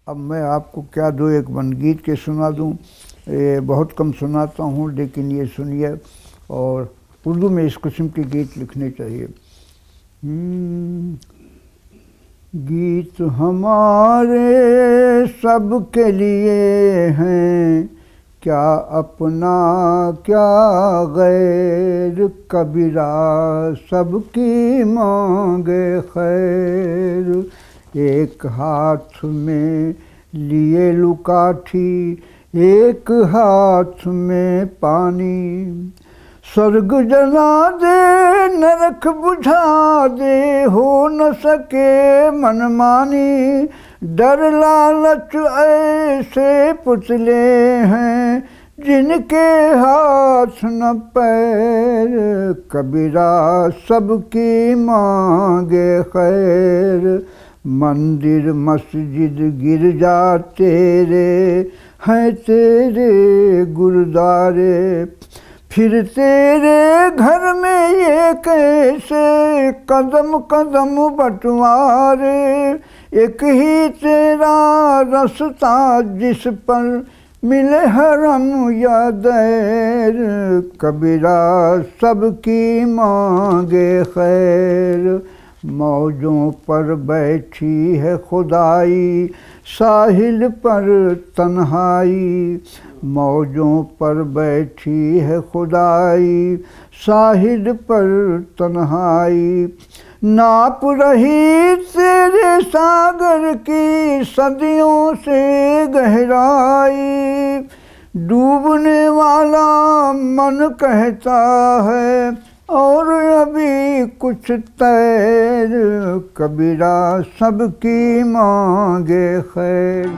अब मैं आपको क्या दो एक गीत के सुना दूं। ये बहुत कम सुनाता हूं, लेकिन ये सुनिए। और उर्दू में इस किस्म के गीत लिखने चाहिए। गीत हमारे सबके लिए हैं, क्या अपना क्या गैर, कबीरा सबकी मांगे खैर। एक हाथ में लिए लुकाठी, एक हाथ में पानी, स्वर्ग जला दे नरक बुझा दे, हो न सके मनमानी। डर लालच ऐसे पुतले हैं, जिनके हाथ न पैर, कबीरा सबकी मांगे खैर। मंदिर मस्जिद गिरजा तेरे हैं, तेरे गुरुद्वारे, फिर तेरे घर में ये कैसे कदम कदम बंटवारे। एक ही तेरा रास्ता जिस पर मिले हरम या दैर, कबीरा सबकी मांगे खैर। मौजों पर बैठी है खुदाई, साहिल पर तन्हाई, मौजों पर बैठी है खुदाई, साहिल पर तन्हाई। नाप रही तेरे सागर की सदियों से गहराई, डूबने वाला मन कहता है और अभी कुछ तैर, कबीरा सबकी मांगे खैर।